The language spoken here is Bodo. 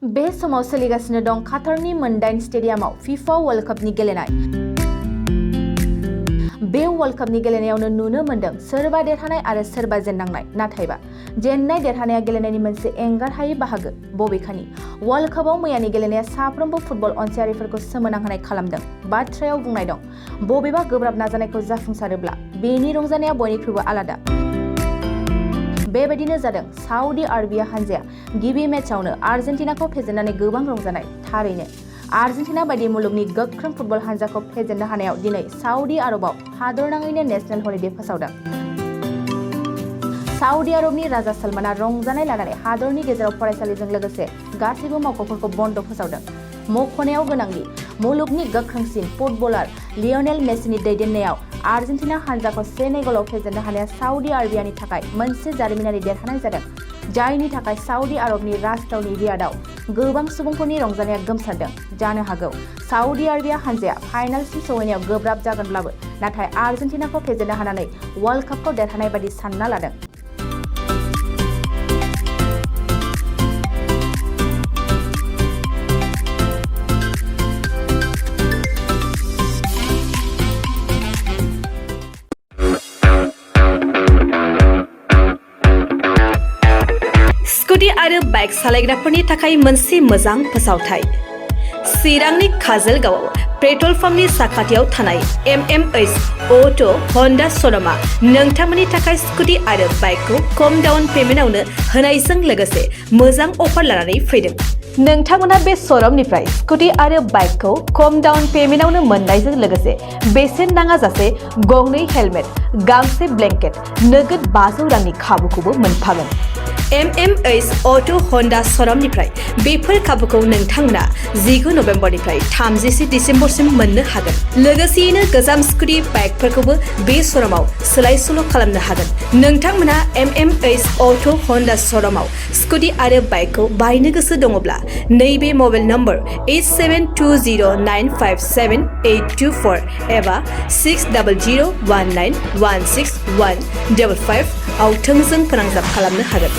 बे समाव सोलिगासिनो दं कातारनि मोनदाइन स्टेडियामाव फिफा वर्ल्ड कापनि गेलेनाय। बे वर्ल्ड कापनि गेलेनायावनो नुनो मोन्दों सोरबा देरहानाय आरो सोरबा जेननांनाय। नाथायबा जेननाय देरहानाया गेलेनायनि मोनसे एंगारहायै बाहागो। बबेखानि वर्ल्ड कापआव मैयानि गेलेनाया साफ्रोमबो फुटबल अनसायारिफोरखौ सोमोनांहोनाय खालामदों। बाथ्रायाव बुंनाय दं, बबेबा गोब्राब नाजानायखौ जाफुंसारोब्ला बेनि रंजानाया बयनिख्रुइबो आलादा। बेबायदिनो जादों साउदी आरबिया हानजाया गिबि मेचआवनो आर्जेन्टिनाखौ फेजेननानै गोबां रंजानाय। थारैनो आर्जेन्टिना बायदि मुलुगनि गोख्रों फुटबल हानजाखौ फेजेननो हानायाव दिनै साउदी आरबआव हादरनाङैनो नेशनेल हलिडे फोसावदों। साउदी आरबनि राजा सलमाना रंजानाय लानानै हादरनि गेजेराव फरायसालिजों लोगोसे गासैबो मावख'फोरखौ बन्द फोसावदों। मख'नायाव गोनांदि मुलुगनि गोख्रोंसिन फुटबलार लियनेल मेसिनि दैदेननायाव आर्जेन्टिना हानजाखौ 2 गलाव फेजेननो हानाया साउदी आरबियानि थाखाय मोनसे जारिमिनारि देरहानाय जादों, जायनि थाखाय साउदी आरबनि राजथावनि रियादआव गोबां सुबुंफोरनि रंजानाया गोमसारदों। जानो हागौ साउदी आरबिया हानजाया फाइनालसिम सौहैनायाव गोब्राब जागोनब्लाबो नाथाय आर्जेन्टिनाखौ फेजेननो हानानै वर्ल्ड कापखौ देरहानाय बायदि सानना लादों। स्कुटी आरो बाइक सालायग्राफोरनि थाखाय मोनसे मोजां फोसावथाय। चिरांनि काजलगावआव पेट्रल पाम्पनि साखाथियाव थानाय MMH अट' हन्डा श'रुमआ नोंथांमोननि थाखाय स्कुटी आरो बाइकखौ खम डाउन पेमेन्टआवनो होनायजों लोगोसे मोजां अफार लानानै फैदों। नोंथांमोना बे श'रुमनिफ्राय स्कुटी आरो बाइकखौ खम डाउन पेमेन्टआवनो मोननायजों लोगोसे बेसेन नाङाजासे गंनै हेलमेट, गांसे ब्लेंकेट, नोगोद 500 रांनि खाबुखौबो मोनफागोन। MMH अट' हन्डा श'रुमनिफ्राय बेफोर खाबुखौ नोंथांमोना 19 नभेम्बरनिफ्राय 30 डिसेम्बरसिम मोननो हागोन। लोगोसेयैनो गोजाम स्कुटी बाइकफोरखौबो बे श'रुमाव सोलाय सोल' खालामनो हागोन। नोंथांमोना MMH अट' हन्डा श'रुमाव स्कुटी आरो बाइकखौ बायनो गोसो दङब्ला नैबे मबाइल नम्बर 8720957824 एबा 6001916155 आव थोंजों फोनांजाब खालामनो हागोन।